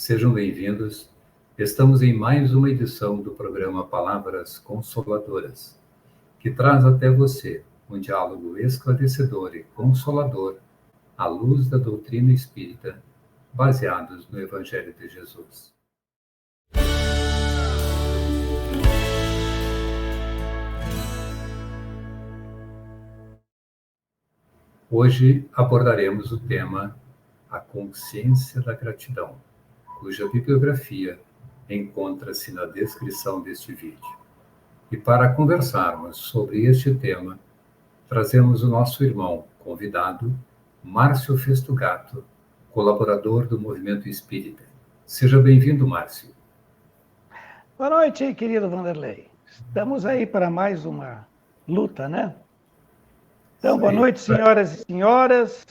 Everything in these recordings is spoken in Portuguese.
Sejam bem-vindos. Estamos em mais uma edição do programa Palavras Consoladoras, que traz até você um diálogo esclarecedor e consolador à luz da doutrina espírita, baseados no Evangelho de Jesus. Hoje abordaremos o tema A Consciência da Gratidão, cuja bibliografia encontra-se na descrição deste vídeo. E para conversarmos sobre este tema, trazemos o nosso irmão convidado, Márcio Festugato, colaborador do Movimento Espírita. Seja bem-vindo, Márcio. Boa noite, querido Vanderlei. Estamos aí para mais uma luta, né? Então, boa noite, senhoras e senhores.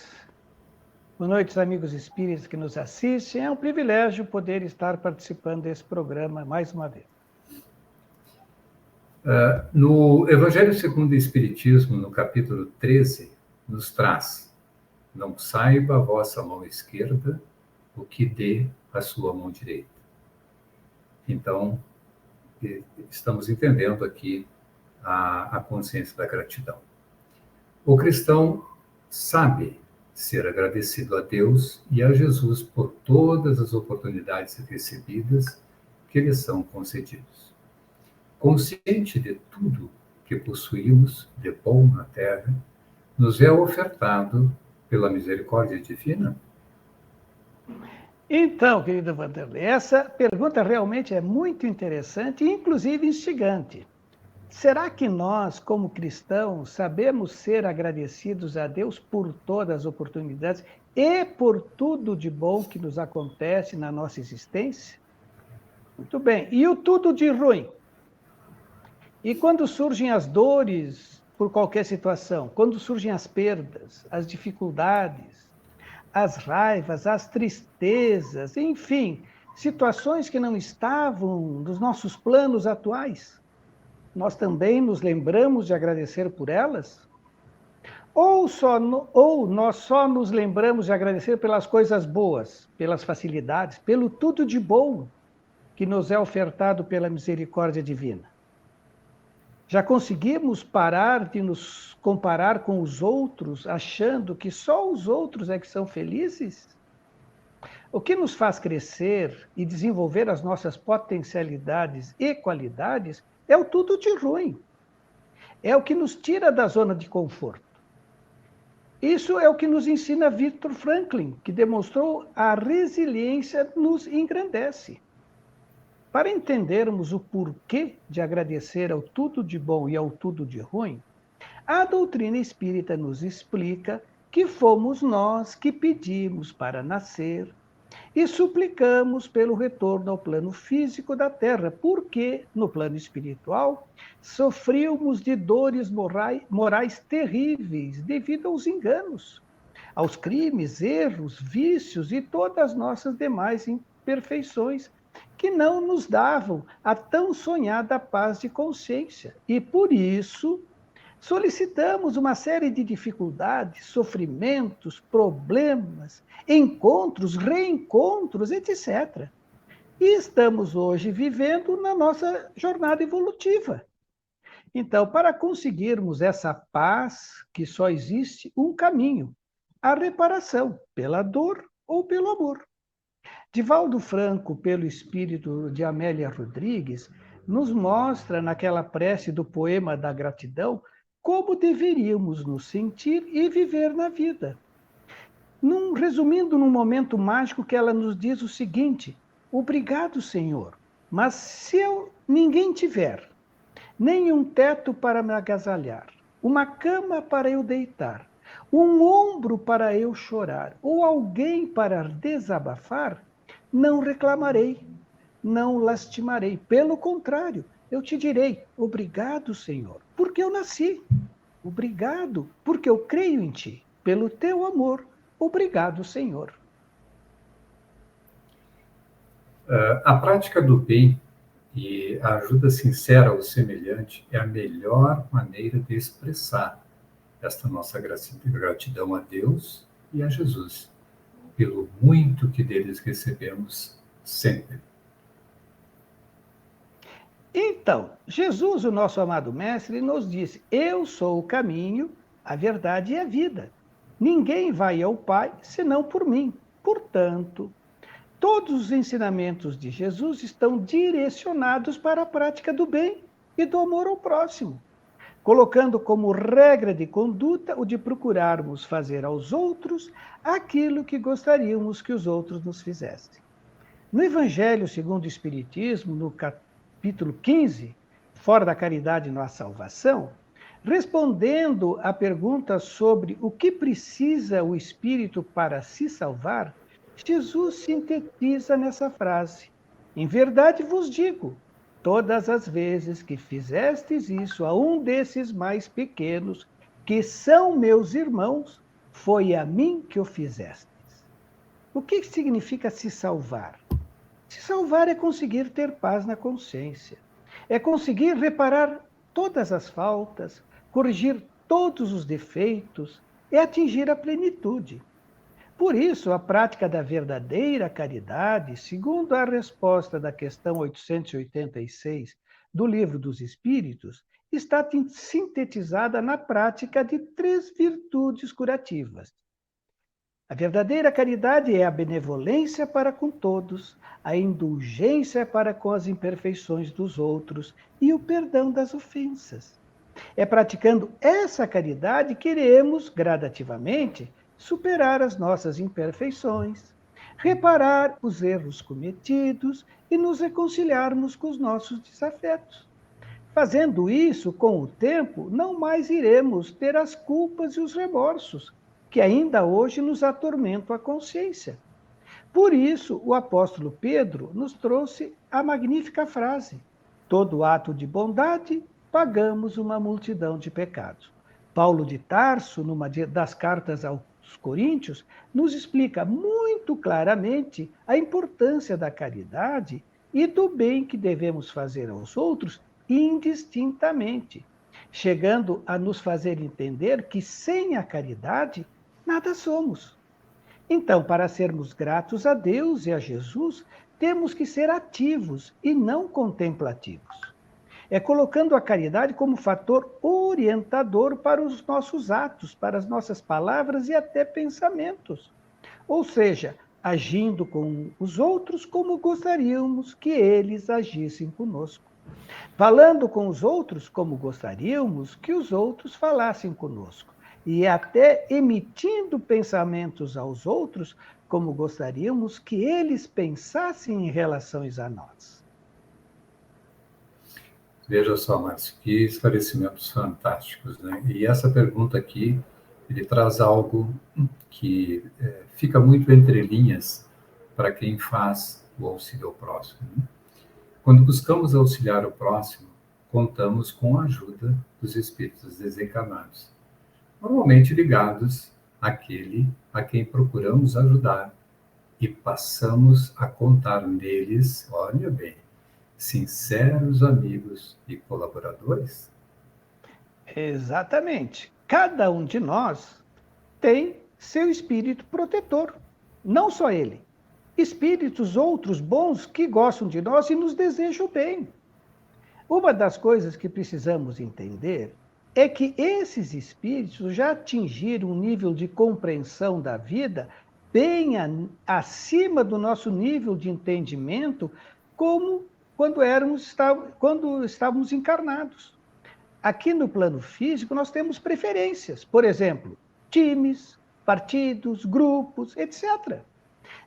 Boa noite, amigos espíritas que nos assistem. É um privilégio poder estar participando desse programa mais uma vez. No Evangelho segundo o Espiritismo, no capítulo 13, nos traz: não saiba a vossa mão esquerda o que dê a sua mão direita. Então, estamos entendendo aqui a consciência da gratidão. O cristão sabe ser agradecido a Deus e a Jesus por todas as oportunidades recebidas que lhe são concedidas. Consciente de tudo que possuímos de bom na terra, nos é ofertado pela misericórdia divina? Então, querido Vanderlei, essa pergunta realmente é muito interessante e, inclusive, instigante. Será que nós, como cristãos, sabemos ser agradecidos a Deus por todas as oportunidades e por tudo de bom que nos acontece na nossa existência? Muito bem. E o tudo de ruim? E quando surgem as dores por qualquer situação, quando surgem as perdas, as dificuldades, as raivas, as tristezas, enfim, situações que não estavam nos nossos planos atuais, nós também nos lembramos de agradecer por elas? Ou nós só nos lembramos de agradecer pelas coisas boas, pelas facilidades, pelo tudo de bom que nos é ofertado pela misericórdia divina? Já conseguimos parar de nos comparar com os outros, achando que só os outros é que são felizes? O que nos faz crescer e desenvolver as nossas potencialidades e qualidades é o tudo de ruim. É o que nos tira da zona de conforto. Isso é o que nos ensina Viktor Frankl, que demonstrou a resiliência nos engrandece. Para entendermos o porquê de agradecer ao tudo de bom e ao tudo de ruim, a doutrina espírita nos explica que fomos nós que pedimos para nascer e suplicamos pelo retorno ao plano físico da Terra, porque, no plano espiritual, sofríamos de dores morais terríveis devido aos enganos, aos crimes, erros, vícios e todas as nossas demais imperfeições, que não nos davam a tão sonhada paz de consciência. E, por isso, solicitamos uma série de dificuldades, sofrimentos, problemas, encontros, reencontros, etc. E estamos hoje vivendo na nossa jornada evolutiva. Então, para conseguirmos essa paz, que só existe um caminho: a reparação, pela dor ou pelo amor. Divaldo Franco, pelo espírito de Amélia Rodrigues, nos mostra, naquela prece do poema da gratidão, como deveríamos nos sentir e viver na vida. Resumindo num momento mágico que ela nos diz o seguinte: obrigado, Senhor, mas se ninguém tiver, nem um teto para me agasalhar, uma cama para eu deitar, um ombro para eu chorar, ou alguém para desabafar, não reclamarei, não lastimarei. Pelo contrário, eu te direi: obrigado, Senhor, porque eu nasci. Obrigado, porque eu creio em ti. Pelo teu amor, obrigado, Senhor. A prática do bem e a ajuda sincera ao semelhante é a melhor maneira de expressar esta nossa gratidão a Deus e a Jesus, pelo muito que deles recebemos sempre. Então, Jesus, o nosso amado Mestre, nos disse: Eu sou o caminho, a verdade e a vida. Ninguém vai ao Pai senão por mim. Portanto, todos os ensinamentos de Jesus estão direcionados para a prática do bem e do amor ao próximo, colocando como regra de conduta o de procurarmos fazer aos outros aquilo que gostaríamos que os outros nos fizessem. No Evangelho segundo o Espiritismo, no capítulo 15, Fora da Caridade não há salvação, respondendo à pergunta sobre o que precisa o espírito para se salvar, Jesus sintetiza nessa frase: Em verdade vos digo, todas as vezes que fizestes isso a um desses mais pequenos, que são meus irmãos, foi a mim que o fizestes. O que significa se salvar? Se salvar é conseguir ter paz na consciência, é conseguir reparar todas as faltas, corrigir todos os defeitos, é atingir a plenitude. Por isso, a prática da verdadeira caridade, segundo a resposta da questão 886 do Livro dos Espíritos, está sintetizada na prática de 3 virtudes curativas. A verdadeira caridade é a benevolência para com todos, a indulgência para com as imperfeições dos outros e o perdão das ofensas. É praticando essa caridade que iremos, gradativamente, superar as nossas imperfeições, reparar os erros cometidos e nos reconciliarmos com os nossos desafetos. Fazendo isso, com o tempo, não mais iremos ter as culpas e os remorsos, que ainda hoje nos atormentam a consciência. Por isso, o apóstolo Pedro nos trouxe a magnífica frase: todo ato de bondade, pagamos uma multidão de pecados. Paulo de Tarso, numa das cartas aos Coríntios, nos explica muito claramente a importância da caridade e do bem que devemos fazer aos outros indistintamente, chegando a nos fazer entender que sem a caridade nada somos. Então, para sermos gratos a Deus e a Jesus, temos que ser ativos e não contemplativos. É colocando a caridade como fator orientador para os nossos atos, para as nossas palavras e até pensamentos. Ou seja, agindo com os outros como gostaríamos que eles agissem conosco. Falando com os outros como gostaríamos que os outros falassem conosco. E até emitindo pensamentos aos outros como gostaríamos que eles pensassem em relação a nós. Veja só, Márcio, que esclarecimentos fantásticos, né? E essa pergunta aqui, ele traz algo que fica muito entre linhas para quem faz o auxílio ao próximo, né? Quando buscamos auxiliar o próximo, contamos com a ajuda dos espíritos desencarnados, normalmente ligados àquele a quem procuramos ajudar, e passamos a contar neles, olha bem, sinceros amigos e colaboradores? Exatamente. Cada um de nós tem seu espírito protetor, não só ele. Espíritos outros bons que gostam de nós e nos desejam bem. Uma das coisas que precisamos entender é que esses espíritos já atingiram um nível de compreensão da vida bem acima do nosso nível de entendimento, como quando estávamos encarnados. Aqui no plano físico, nós temos preferências, por exemplo, times, partidos, grupos, etc.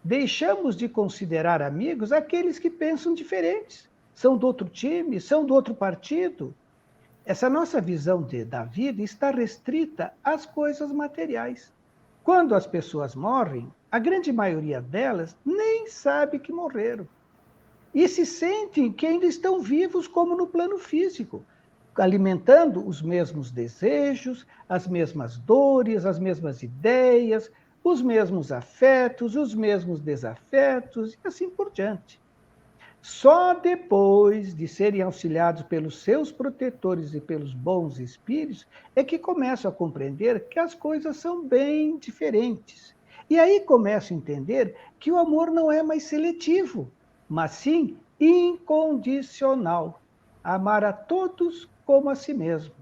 Deixamos de considerar amigos aqueles que pensam diferentes, são do outro time, são do outro partido. Essa nossa visão da vida está restrita às coisas materiais. Quando as pessoas morrem, a grande maioria delas nem sabe que morreram. E se sentem que ainda estão vivos como no plano físico, alimentando os mesmos desejos, as mesmas dores, as mesmas ideias, os mesmos afetos, os mesmos desafetos e assim por diante. Só depois de serem auxiliados pelos seus protetores e pelos bons espíritos é que começam a compreender que as coisas são bem diferentes. E aí começam a entender que o amor não é mais seletivo, mas sim incondicional. Amar a todos como a si mesmo.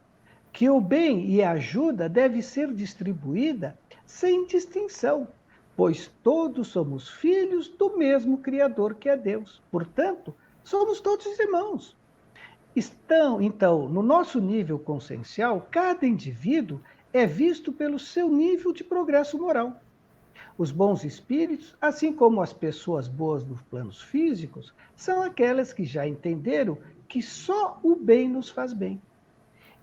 Que o bem e a ajuda deve ser distribuída sem distinção, pois todos somos filhos do mesmo Criador que é Deus. Portanto, somos todos irmãos. Então, no nosso nível consciencial, cada indivíduo é visto pelo seu nível de progresso moral. Os bons espíritos, assim como as pessoas boas nos planos físicos, são aquelas que já entenderam que só o bem nos faz bem.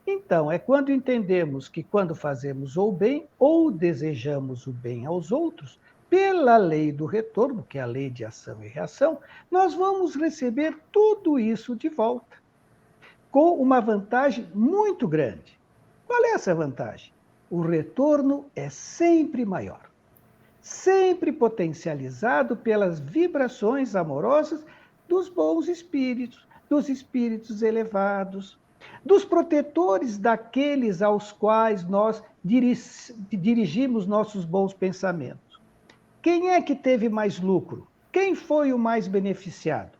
Então, é quando entendemos que quando fazemos o bem ou desejamos o bem aos outros, pela lei do retorno, que é a lei de ação e reação, nós vamos receber tudo isso de volta, com uma vantagem muito grande. Qual é essa vantagem? O retorno é sempre maior, sempre potencializado pelas vibrações amorosas dos bons espíritos, dos espíritos elevados, dos protetores daqueles aos quais nós dirigimos nossos bons pensamentos. Quem é que teve mais lucro? Quem foi o mais beneficiado?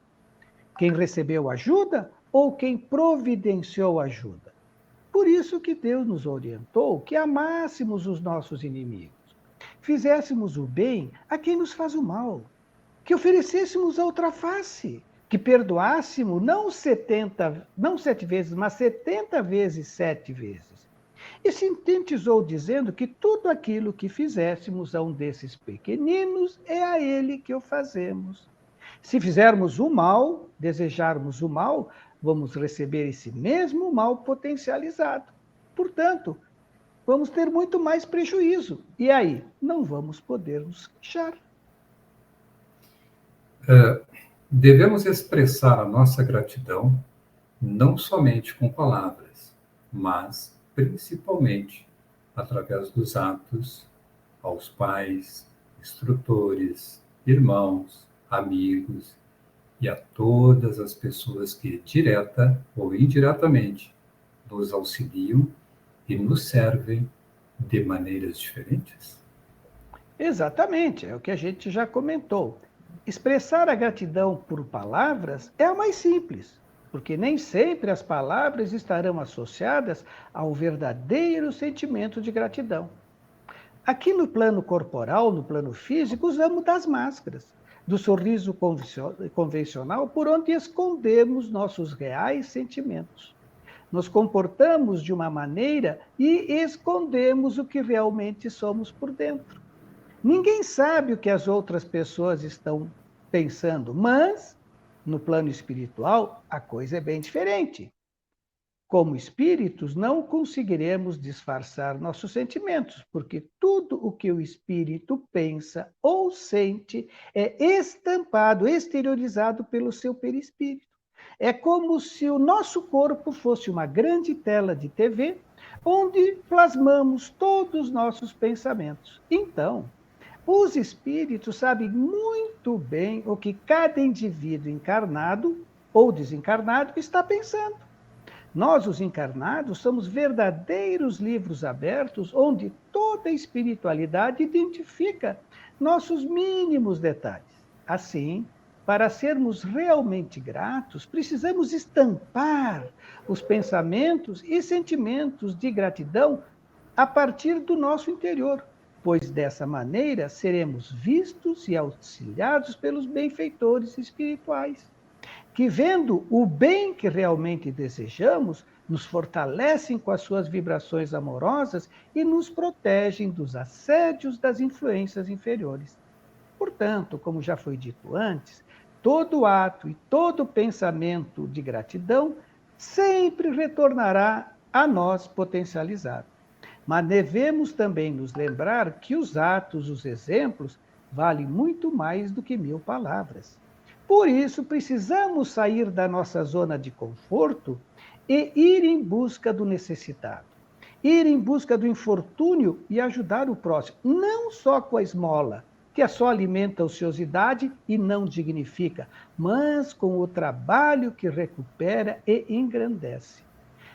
Quem recebeu ajuda ou quem providenciou ajuda? Por isso que Deus nos orientou que amássemos os nossos inimigos, fizéssemos o bem a quem nos faz o mal, que oferecêssemos a outra face, que perdoássemos não 7 vezes, mas 70 vezes 7 vezes. E sintetizou dizendo que tudo aquilo que fizéssemos a um desses pequeninos é a ele que o fazemos. Se fizermos o mal, desejarmos o mal, vamos receber esse mesmo mal potencializado. Portanto, vamos ter muito mais prejuízo. E aí, não vamos poder nos queixar. Devemos expressar a nossa gratidão não somente com palavras, mas principalmente através dos atos aos pais, instrutores, irmãos, amigos e a todas as pessoas que, direta ou indiretamente, nos auxiliam e nos servem de maneiras diferentes? Exatamente, é o que a gente já comentou. Expressar a gratidão por palavras é a mais simples, porque nem sempre as palavras estarão associadas ao verdadeiro sentimento de gratidão. Aqui no plano corporal, no plano físico, usamos das máscaras, do sorriso convencional, por onde escondemos nossos reais sentimentos. Nos comportamos de uma maneira e escondemos o que realmente somos por dentro. Ninguém sabe o que as outras pessoas estão pensando, mas no plano espiritual a coisa é bem diferente. Como espíritos, não conseguiremos disfarçar nossos sentimentos, porque tudo o que o espírito pensa ou sente é estampado, exteriorizado pelo seu perispírito. É como se o nosso corpo fosse uma grande tela de TV, onde plasmamos todos os nossos pensamentos. Então, os espíritos sabem muito bem o que cada indivíduo encarnado ou desencarnado está pensando. Nós, os encarnados, somos verdadeiros livros abertos onde toda a espiritualidade identifica nossos mínimos detalhes. Assim, para sermos realmente gratos, precisamos estampar os pensamentos e sentimentos de gratidão a partir do nosso interior, pois dessa maneira seremos vistos e auxiliados pelos benfeitores espirituais, que, vendo o bem que realmente desejamos, nos fortalecem com as suas vibrações amorosas e nos protegem dos assédios das influências inferiores. Portanto, como já foi dito antes, todo ato e todo pensamento de gratidão sempre retornará a nós potencializado. Mas devemos também nos lembrar que os atos, os exemplos, valem muito mais do que 1000 palavras. Por isso, precisamos sair da nossa zona de conforto e ir em busca do necessitado, ir em busca do infortúnio e ajudar o próximo, não só com a esmola, que só alimenta a ociosidade e não dignifica, mas com o trabalho que recupera e engrandece.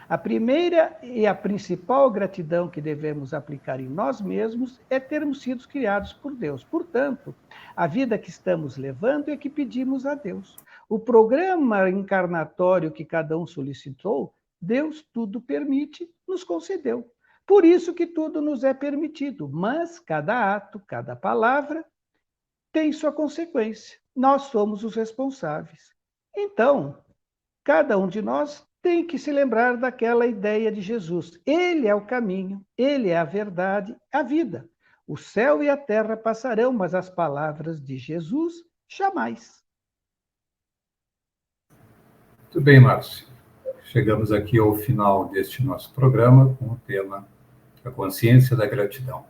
A primeira e a principal gratidão que devemos aplicar em nós mesmos é termos sido criados por Deus. Portanto, a vida que estamos levando é que pedimos a Deus. O programa encarnatório que cada um solicitou, Deus tudo permite, nos concedeu. Por isso que tudo nos é permitido, mas cada ato, cada palavra tem sua consequência. Nós somos os responsáveis. Então, cada um de nós tem que se lembrar daquela ideia de Jesus. Ele é o caminho, ele é a verdade, a vida. O céu e a terra passarão, mas as palavras de Jesus jamais. Muito bem, Márcio. Chegamos aqui ao final deste nosso programa com o tema A Consciência da Gratidão.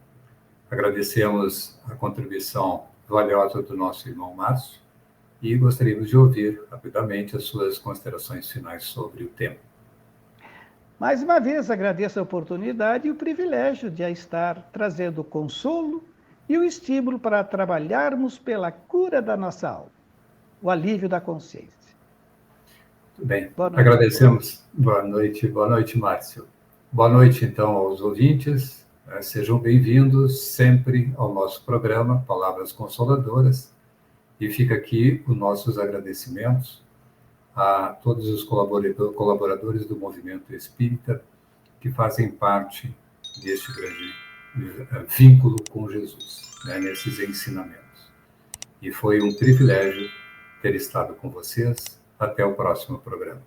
Agradecemos a contribuição valiosa do nosso irmão Márcio e gostaríamos de ouvir rapidamente as suas considerações finais sobre o tema. Mais uma vez, agradeço a oportunidade e o privilégio de estar trazendo o consolo e o estímulo para trabalharmos pela cura da nossa alma, o alívio da consciência. Muito bem, agradecemos. Boa noite, Márcio. Boa noite, então, aos ouvintes. Sejam bem-vindos sempre ao nosso programa Palavras Consoladoras. E fica aqui os nossos agradecimentos a todos os colaboradores do Movimento Espírita que fazem parte deste grande vínculo com Jesus, né, nesses ensinamentos. E foi um privilégio ter estado com vocês. Até o próximo programa.